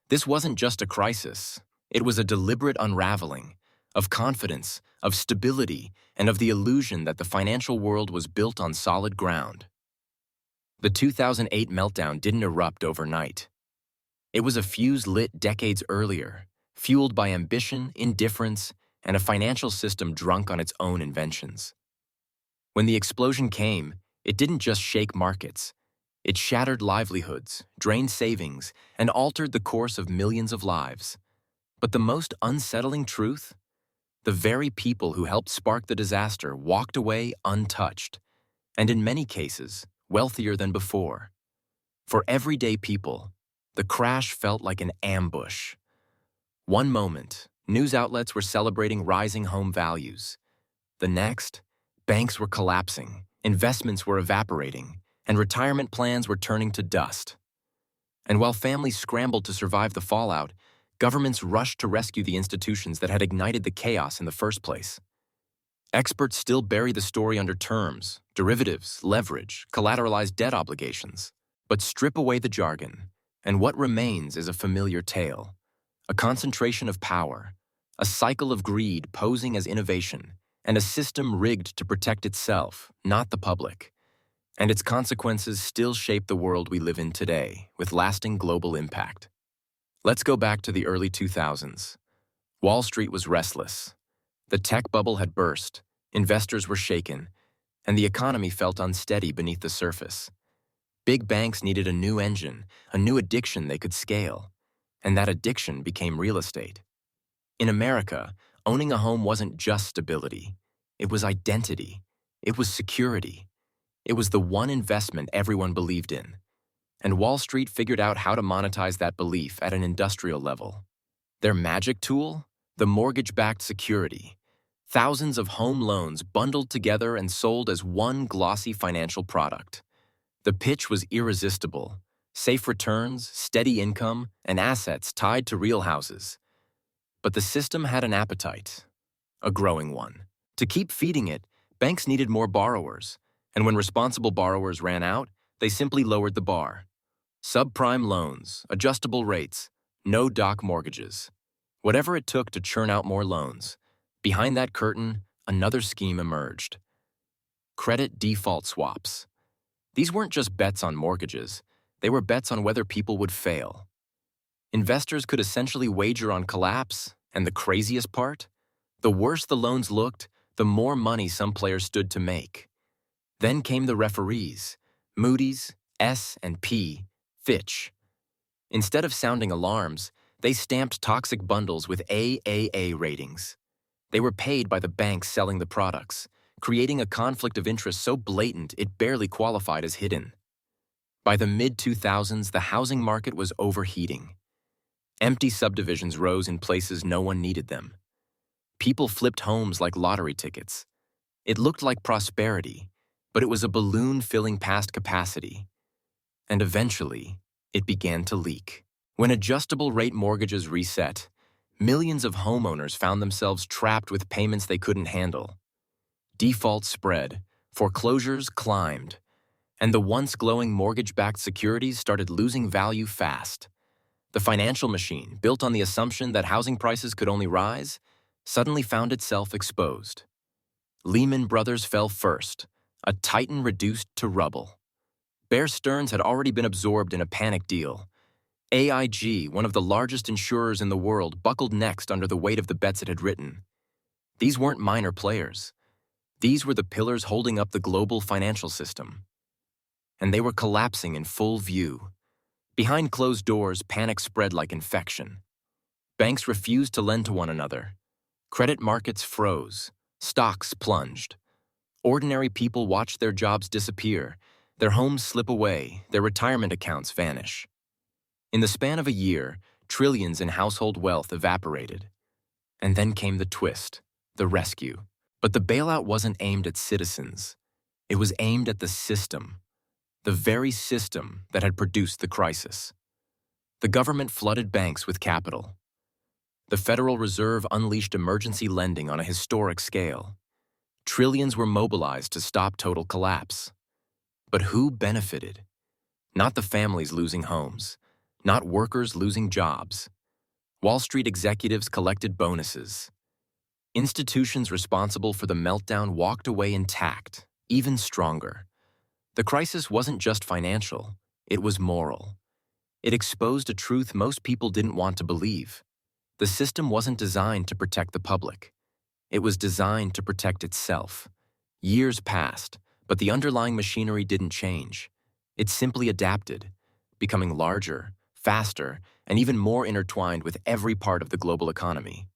This wasn't just a crisis. It was a deliberate unraveling of confidence, of stability, and of the illusion that the financial world was built on solid ground. The 2008 meltdown didn't erupt overnight. It was a fuse lit decades earlier, fueled by ambition, indifference, and a financial system drunk on its own inventions. When the explosion came, it didn't just shake markets. It shattered livelihoods, drained savings, and altered the course of millions of lives. But the most unsettling truth? The very people who helped spark the disaster walked away untouched, and in many cases, wealthier than before. For everyday people, the crash felt like an ambush. One moment, news outlets were celebrating rising home values. The next, banks were collapsing, investments were evaporating, and retirement plans were turning to dust. And while families scrambled to survive the fallout, governments rushed to rescue the institutions that had ignited the chaos in the first place. Experts still bury the story under terms, derivatives, leverage, collateralized debt obligations. But strip away the jargon, and what remains is a familiar tale. A concentration of power, a cycle of greed posing as innovation, and a system rigged to protect itself, not the public. And its consequences still shape the world we live in today, with lasting global impact. Let's go back to the early 2000s. Wall Street was restless. The tech bubble had burst, investors were shaken, and the economy felt unsteady beneath the surface. Big banks needed a new engine, a new addiction they could scale, and that addiction became real estate. In America, owning a home wasn't just stability. It was identity. It was security. It was the one investment everyone believed in. And Wall Street figured out how to monetize that belief at an industrial level. Their magic tool? The mortgage-backed security. Thousands of home loans bundled together and sold as one glossy financial product. The pitch was irresistible. Safe returns, steady income, and assets tied to real houses. But the system had an appetite, a growing one. To keep feeding it, banks needed more borrowers, and when responsible borrowers ran out, they simply lowered the bar. Subprime loans, adjustable rates, no doc mortgages. Whatever it took to churn out more loans. Behind that curtain, another scheme emerged. Credit default swaps. These weren't just bets on mortgages, they were bets on whether people would fail. Investors could essentially wager on collapse, and the craziest part? The worse the loans looked, the more money some players stood to make. Then came the referees, Moody's, S&P, Fitch. Instead of sounding alarms, they stamped toxic bundles with AAA ratings. They were paid by the banks selling the products, creating a conflict of interest so blatant it barely qualified as hidden. By the mid-2000s, the housing market was overheating. Empty subdivisions rose in places no one needed them. People flipped homes like lottery tickets. It looked like prosperity, but it was a balloon filling past capacity. And eventually, it began to leak. When adjustable-rate mortgages reset, millions of homeowners found themselves trapped with payments they couldn't handle. Defaults spread, foreclosures climbed, and the once glowing mortgage-backed securities started losing value fast. The financial machine, built on the assumption that housing prices could only rise, suddenly found itself exposed. Lehman Brothers fell first, a titan reduced to rubble. Bear Stearns had already been absorbed in a panic deal. AIG, one of the largest insurers in the world, buckled next under the weight of the bets it had written. These weren't minor players. These were the pillars holding up the global financial system. And they were collapsing in full view. Behind closed doors, panic spread like infection. Banks refused to lend to one another. Credit markets froze. Stocks plunged. Ordinary people watched their jobs disappear, their homes slip away, their retirement accounts vanish. In the span of a year, trillions in household wealth evaporated. And then came the twist, the rescue. But the bailout wasn't aimed at citizens. It was aimed at the system, the very system that had produced the crisis. The government flooded banks with capital. The Federal Reserve unleashed emergency lending on a historic scale. Trillions were mobilized to stop total collapse. But who benefited? Not the families losing homes, not workers losing jobs. Wall Street executives collected bonuses. Institutions responsible for the meltdown walked away intact, even stronger. The crisis wasn't just financial, it was moral. It exposed a truth most people didn't want to believe. The system wasn't designed to protect the public. It was designed to protect itself. Years passed, but the underlying machinery didn't change. It simply adapted, becoming larger, faster, and even more intertwined with every part of the global economy.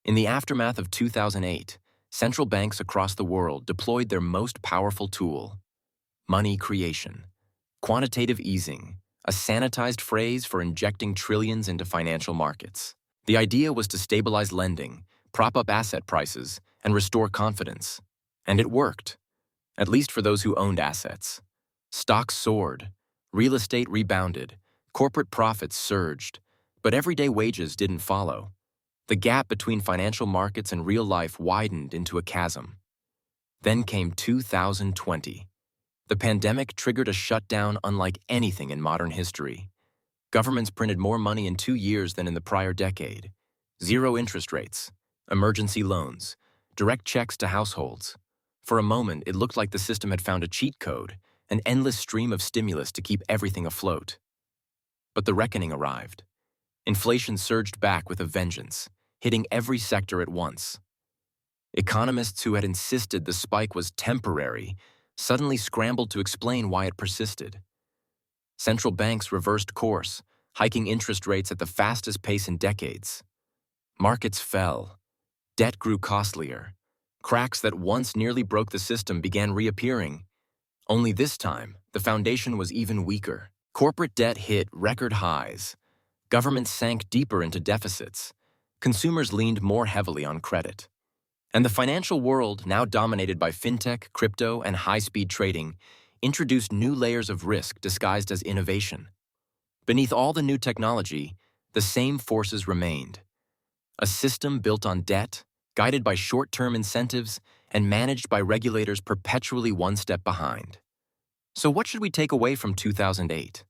In the aftermath of 2008, central banks across the world deployed their most powerful tool: money creation. Quantitative easing, a sanitized phrase for injecting trillions into financial markets. The idea was to stabilize lending, prop up asset prices, and restore confidence. And it worked, at least for those who owned assets. Stocks soared, real estate rebounded, corporate profits surged, but everyday wages didn't follow. The gap between financial markets and real life widened into a chasm. Then came 2020. The pandemic triggered a shutdown unlike anything in modern history. Governments printed more money in 2 years than in the prior decade. Zero interest rates, emergency loans, direct checks to households. For a moment, it looked like the system had found a cheat code, an endless stream of stimulus to keep everything afloat. But the reckoning arrived. Inflation surged back with a vengeance, hitting every sector at once. Economists who had insisted the spike was temporary suddenly scrambled to explain why it persisted. Central banks reversed course, hiking interest rates at the fastest pace in decades. Markets fell. Debt grew costlier. Cracks that once nearly broke the system began reappearing. Only this time, the foundation was even weaker. Corporate debt hit record highs. Governments sank deeper into deficits. Consumers leaned more heavily on credit. And the financial world, now dominated by fintech, crypto, and high-speed trading, introduced new layers of risk disguised as innovation. Beneath all the new technology, the same forces remained. A system built on debt, guided by short-term incentives, and managed by regulators perpetually one step behind. So what should we take away from 2008?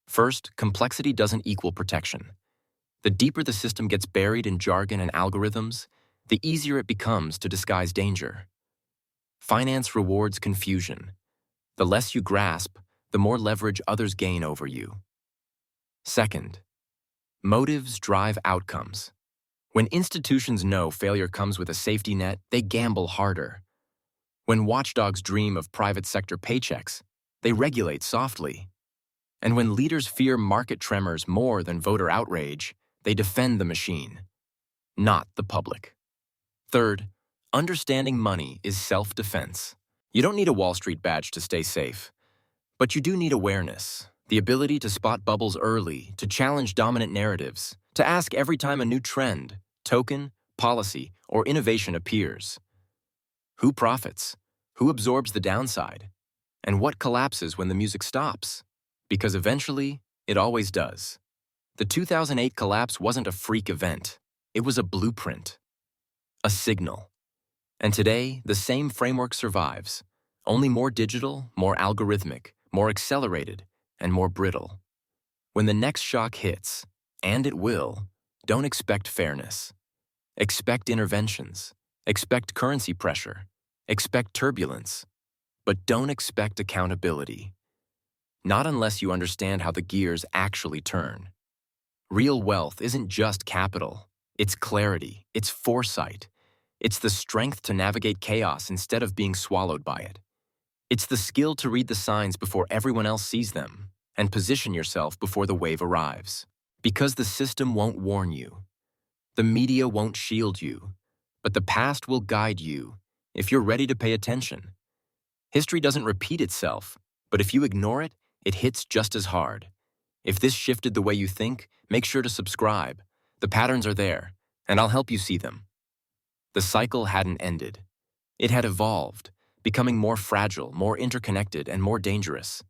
First, complexity doesn't equal protection. The deeper the system gets buried in jargon and algorithms, the easier it becomes to disguise danger. Finance rewards confusion. The less you grasp, the more leverage others gain over you. Second, motives drive outcomes. When institutions know failure comes with a safety net, they gamble harder. When watchdogs dream of private sector paychecks, they regulate softly. And when leaders fear market tremors more than voter outrage, they defend the machine, not the public. Third, understanding money is self-defense. You don't need a Wall Street badge to stay safe, but you do need awareness, the ability to spot bubbles early, to challenge dominant narratives, to ask every time a new trend, token, policy, or innovation appears. Who profits? Who absorbs the downside? And what collapses when the music stops? Because eventually, it always does. The 2008 collapse wasn't a freak event. It was a blueprint, a signal. And today, the same framework survives, only more digital, more algorithmic, more accelerated, and more brittle. When the next shock hits, and it will, don't expect fairness. Expect interventions. Expect currency pressure. Expect turbulence. But don't expect accountability. Not unless you understand how the gears actually turn. Real wealth isn't just capital. It's clarity. It's foresight. It's the strength to navigate chaos instead of being swallowed by it. It's the skill to read the signs before everyone else sees them and position yourself before the wave arrives. Because the system won't warn you. The media won't shield you. But the past will guide you if you're ready to pay attention. History doesn't repeat itself, but if you ignore it, it hits just as hard. If this shifted the way you think, make sure to subscribe. The patterns are there, and I'll help you see them. The cycle hadn't ended. It had evolved, becoming more fragile, more interconnected, and more dangerous.